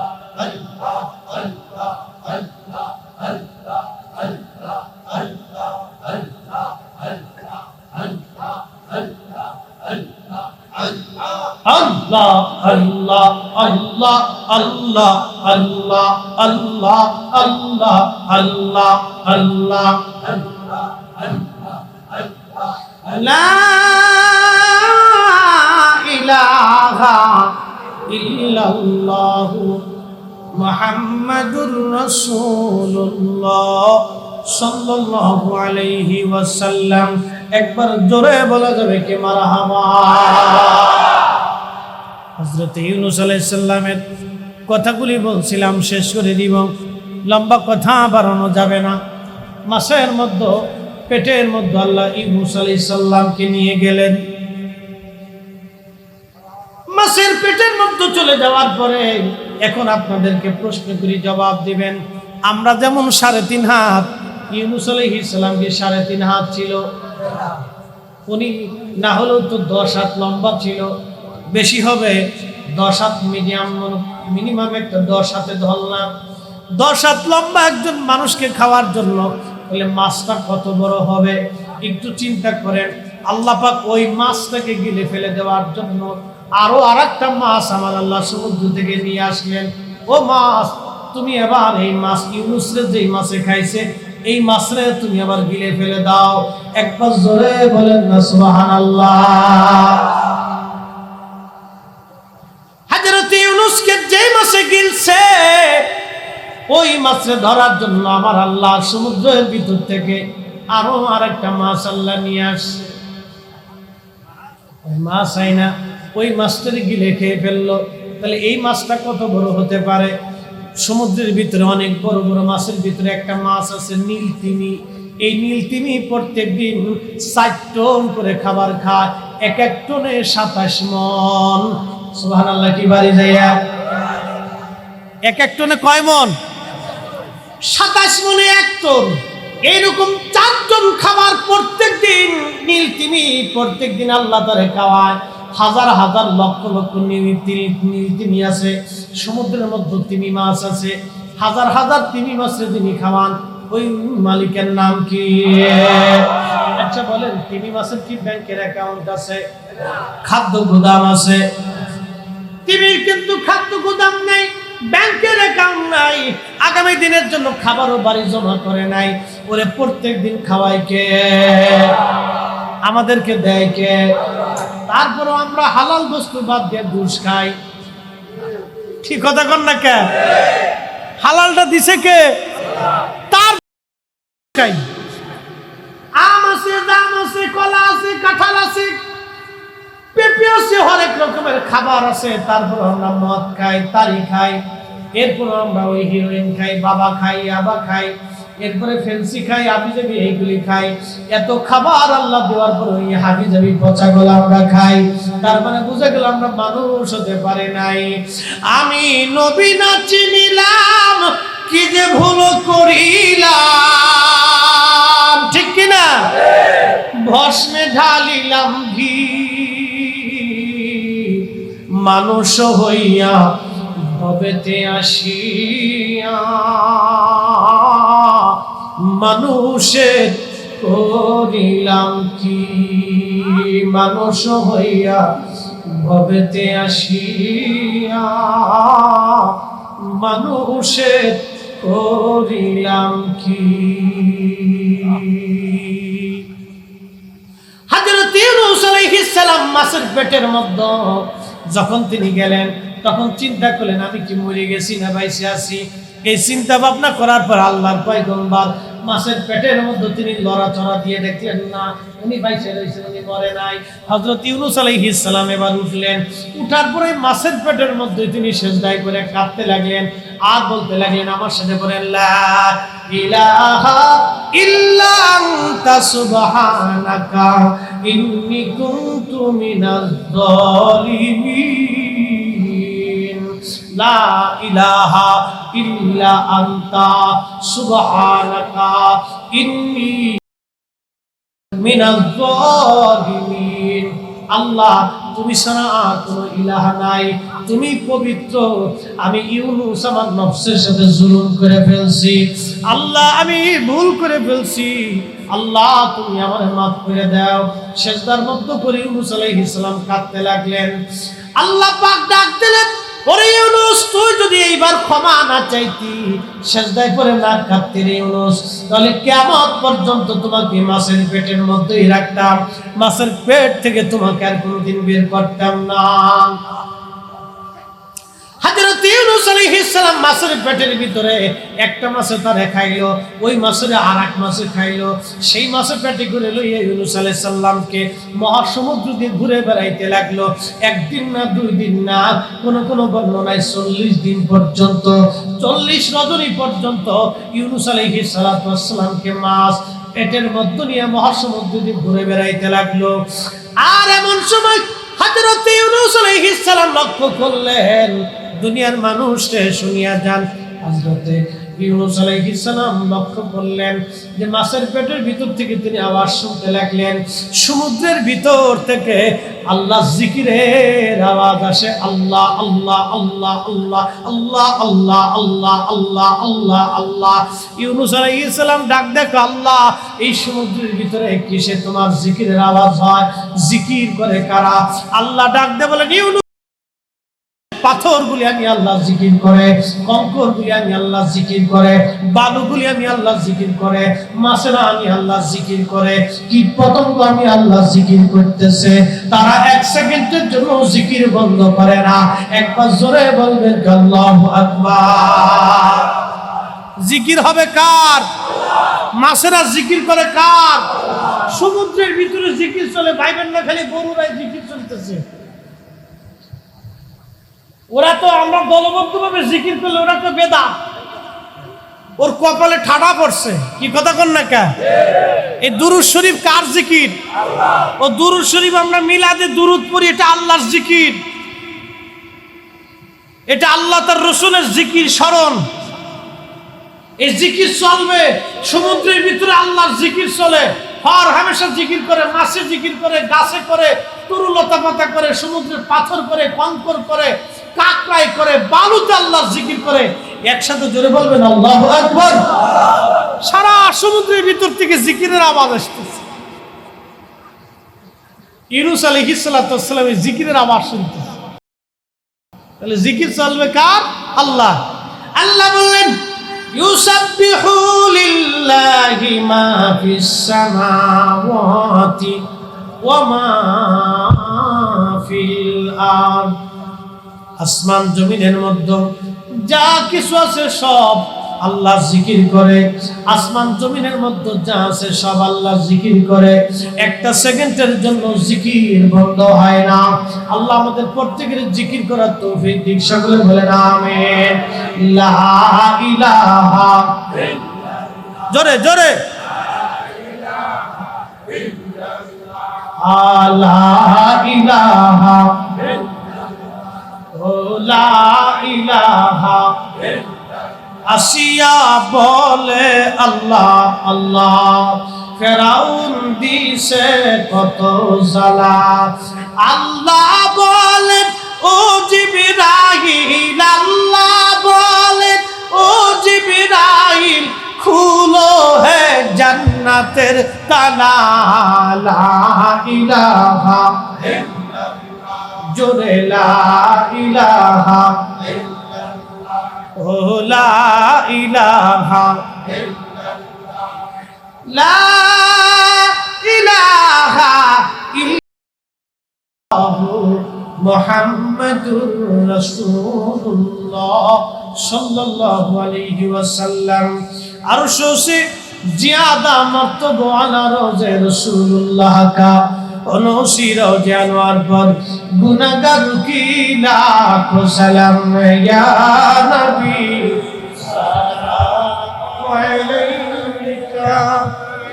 আল্লাহ আল্লাহ আল্লাহ আল্লাহ আল্লাহ আল্লাহ আল্লাহ আল্লাহ লা ইলাহা ইল্লাল্লাহ মুহাম্মাদুর রাসূলুল্লাহ সাল্লাল্লাহু আলাইহি ওয়াসাল্লাম। একবার জোরে বলা যাবে কি মারহাবা। হযরত ইউনূস আলাইহিস সালামের কথাগুলি বলছিলাম, শেষ করে দিব, লম্বা কথা বাড়ানো যাবে না। মাসের মধ্যে পেটের মধ্যে আল্লাহ ইউনূস আলাইহিস সালামকে নিয়ে গেলেন। মাসের পেটের মধ্যে চলে যাওয়ার পরে এখন আপনাদেরকে প্রশ্ন করি, জবাব দিবেন। আমরা যেমন 3.5 হাত, ইউনূস আলাইহিস সালামকে 3.5 হাত ছিল, উনি না হলেও তো 10 হাত লম্বা ছিল, বেশি হবে 10 হাত, মিনিমাম একটা 10 হাতে ধরলাম। 10 হাত লম্বা একজন মানুষকে খাওয়ার জন্য বলে মাছটা কত বড় হবে একটু চিন্তা করেন। আল্লাহ পাক ওই মাছটাকে গিলে ফেলে দেওয়ার জন্য আরো আরেকটা মাছ আমার আল্লাহ সমুদ্র থেকে নিয়ে আসলেন। ও মাছ, তুমি এবার এই মাছ ইউনূসরে যেই মাছে খাইছে এই মাছরে তুমি আবার গিলে ফেলে দাও। একবার জোরে বলেন না সুবহানাল্লাহ। হযরত ইউনূসকে যেই মাছে গিলছে ওই মাছরে ধরার জন্য আমার আল্লাহ সমুদ্রের ভিতর থেকে আরো আরেকটা মাছ আল্লাহ নিয়ে আসছে। ওই মাছ আইনা ওই মাছটাকে গিলে খেয়ে ফেললো। তাহলে এই মাছটা কত বড় হতে পারে? সমুদ্রের ভিতরে অনেক বড় বড় মাছের ভিতরে একটা মাছ আছে নীলতিমি। এই নীলতিমি প্রত্যেকদিন 4 টন করে খাবার খায়, এক এক টনে 27 মন। সুবহানাল্লাহ, কি বাড়ি যাইয়া এক এক টনে কয় মন? 27 মনে 1 টন। এইরকম 4 টন খাবার প্রত্যেকদিন নীলতিমি প্রত্যেকদিন আল্লাহ তারে খাওয়ায়। হাজার হাজার লক্ষ লক্ষ নীলতিমি আছে সমুদ্রের মধ্যে, তিমি মাছ আছে, হাজার হাজার তিমি মাছের তিনি খাওয়ান। ওই মালিকের নাম কি? আচ্ছা বলেন, তিমি মাছের কি ব্যাংকের অ্যাকাউন্ট আছে? খাদ্য গুদাম আছে? তিমির কিন্তু খাদ্য গুদাম নাই। ব্যাংকের অ্যাকাউন্ট নাই, আগামী দিনের জন্য খাবারও বাড়ি জমা করে নাই। ওরে প্রত্যেক দিন খাওয়াই কে? আমাদেরকে দেয় কে? তারপরও আমরা হালাল বস্তু বাদ দিয়ে ঘুষ খাই। ঠিক কথা কন না কে? হালালটা দিছে কে? তার খাই। আম আছে, জাম আছে, কলা আছে, কাঁঠাল আছে, পেঁপে আছে, হরেক রকমের খাবার আছে। তারপর আমরা মদ খাই, তারি খাই, এরপর আমরা ওই হিরোইন খাই, বাবা খাই, আবা খাই, এরপরে ফেন্সি খাই, হাবিজাবি এইগুলি খাই। এত খাবার আল্লাহ দেওয়ার পর ওই হাবিজাবি পচাগুলো আমরা খাই। তার মানে বুঝে গেল আমরা মানুষ হতে পারে নাই। আমি নবী না চিনিলাম, কি যে ভুল করিলাম, ঠিক কিনা? ভস্মে ঢালিলাম ঘি, মানুষ হইয়া ভবেতে আসিয়া মানুষের করিলাম কি? মানুষ হইয়া ভবেতে আসিয়া মানুষের করিলাম কি? হযরত ইউনূস আলাইহিস সালাম মাছের পেটের মধ্যে যখন তিনি গেলেন, তখন চিন্তা করলেন আমি কি মরে গেছি না বাইসে আছি। এই চিন্তা ভাবনা করার পর আল্লাহর পয়গম্বর মাছের পেটের মধ্যে তিনি লড়াচড়া দিয়ে দেখলেন না উনি বাইসে রয়েছেন, উনি মরে নাই। হযরত ইউনূস আলাইহিস সালাম এবার উঠলেন, উঠার পরে মাছের পেটের মধ্যে তিনি সিজদায় করে কাঁদতে লাগলেন আর বলতে লাগলেন, আমার সাথে বলেন, লা ইলাহা ইল্লা আনতা সুবহানাকা ইন্নী কুনতু মিনাজ জালিমিন। লা ইলাহা ইল্লা আনতা সুবহানাকা ইন্নী মিনাজ জালিমিন। আল্লাহ, তুমি ছাড়া আর কোনো ইলাহ নাই, তুমি পবিত্র। আমি ইউনূস আমার নফসের সাথে জুলুম করে ফেলছি। আল্লাহ, আমি ভুল করে ফেলছি। আল্লাহ, তুমি আমারে মাফ করে দাও। সিজদার মধ্যে পড়ে ইউনূস আলাইহিস সালাম কাঁদতে লাগলেন। আল্লাহ পাক ডাক দিলেন, ওরে ইউনূস, তুই যদি এইবার ক্ষমা না চাইতি, সিজদায় পড়ে না কাঁদতি রে ইউনূস, তাহলে কিয়ামত পর্যন্ত তোমাকে মাছের পেটের মধ্যেই রাখতাম, মাছের পেট থেকে তোমাকে আর কোনোদিন বের করতাম না। হযরত ইউনূস আলাইহিস সালাম মাছের পেটের ভিতরে একটা মাছে তারে খাইলো, ওই মাছের আরেক মাছে খাইলো। সেই মাছের পেটে করে লইয়া ইউনূস আলাইহিস সালামকে মহাসমুদ্র দিয়ে ঘুরে বেড়াইতে লাগলো। একদিন না, 2 দিন না, কোন বর্ণনায় 40 দিন পর্যন্ত, 40 রজনী পর্যন্ত ইউনূস আলাইহিস সালামকে মাছ পেটের মধ্যে নিয়ে মহাসমুদ্র দিয়ে ঘুরে বেড়াইতে লাগলো। আর এমন সময় হযরত ইউনূস আলাইহিস সালাম লক্ষ্য করলেন, দুনিয়ার মানুষকে শুনিয়া যান, হযরত ইউনূস আলাইহিস সালাম লক্ষ্য করলেন যে মাছের পেটের ভিতর থেকে তিনি আওয়াজ শুনতে লাগলেন। সমুদ্রের ভিতর থেকে আল্লাহ জিকিরের আওয়াজ আসে, আল্লাহ আল্লাহ আল্লাহ আল্লাহ আল্লাহ আল্লাহ আল্লাহ আল্লাহ আল্লাহ আল্লাহ। ইউনূস আলাইহিস সালাম ডাক দেখো, আল্লাহ, এই সমুদ্রের ভিতরে কিসে তোমার জিকিরের আওয়াজ হয়? জিকির করে কারা? আল্লাহ ডাক দে বলেন, ইউনূস, পাথরগুলি আমি আল্লাহ জিকির করে, কঙ্করগুলি আমি আল্লাহ জিকির করে, বালুগুলি আমি আল্লাহ জিকির করে, মাছেরা আমি আল্লাহ জিকির করে, কীট পতঙ্গ আমি আল্লাহ জিকির করতেছে। তারা 1 সেকেন্ডের জন্য জিকির বন্ধ করে না। একবার জোরে বলবেন আল্লাহু আকবার। জিকির হবে কার? মাছেরা জিকির করে কার? সমুদ্রের ভিতরে জিকির চলে। ভাইবেন না খালি গরুরাই জিকির চলতেছে। ওরা তো, আমরা দলবদ্ধভাবে জিকির করলে ওরা তো বেদাত, ওর কপালে ঠাডা পড়ছে। কি কথা কন না কে? এই দুরূদ শরীফ কার জিকির? ও দুরূদ শরীফ আমরা মিলাদে দুরূদ পড়ি, এটা আল্লাহর জিকির, এটা আল্লাহ তার রাসূলের জিকির, স্মরণ। এই জিকির চলবে সমুদ্রের ভিতরে, আল্লাহর জিকির চলে। হর হামেশা জিকির করে, মাছে জিকির করে, গাছে করে, তরুলতা পাতা করে, সমুদ্রের পাথর করে, কঙ্কর করে, কাকড়াই করে, বালুতে আল্লাহর জিকির করে। একসাথে জোরে বলবেন আল্লাহু আকবার। সারা সমুদ্রের ভিতর থেকে জিকিরের আওয়াজ আসতেছে। ইউনূস আলাইহিস সালামের জিকিরের আওয়াজ শুনতেছে। তাহলে জিকির চলবে কার? আল্লাহ। আল্লাহ বললেন ইউসাব্বিহু লিল্লাহি মা ফিস সামাওয়াতি ওয়া মা ফিল আরদ। আসমান জমিনের মধ্যে যা কিছু আছে সব আল্লাহ জিকির করে। আসমান জমিনের মধ্যে যা আছে সব আল্লাহ জিকির করে। একটা সেকেন্ডের জন্য জিকির বন্ধ হয় না। আল্লাহ আমাদের প্রত্যেকের জিকির করার তৌফিক দিক। সকলে বলেন আমিন। লা ইলাহা, জোরে জোরে, লা ইলাহা, ও লা ইলাহা। আসিয়া বলে আল্লাহ আল্লাহ, ফেরাউন দিছে কত জ্বালা। আল্লাহ বলেন ও জিবরাইল, আল্লাহ বলেন ও জিবরাইল, খুলো হে জান্নাতের তালা। লা ইলাহা, জোরে লা ইলাহা, ও লা ইলাহা, লা ইলাহা ইল্লাল্লাহু মুহাম্মাদুর রাসূলুল্লাহ সাল্লাল্লাহু আলাইহি ওয়াসাল্লাম। আরশো সে জিয়াদা মর্তবা আলা রোজে রাসূলুল্লাহ কা অনুসির জানোয়ার পর গুনাহগার কি লাখো সালাম। ইয়া নবী সালাম আলাইকা,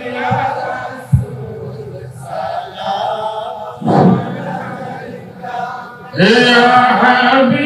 ইয়া রাসূল সালাম আলাইকা, ইয়া হাবিব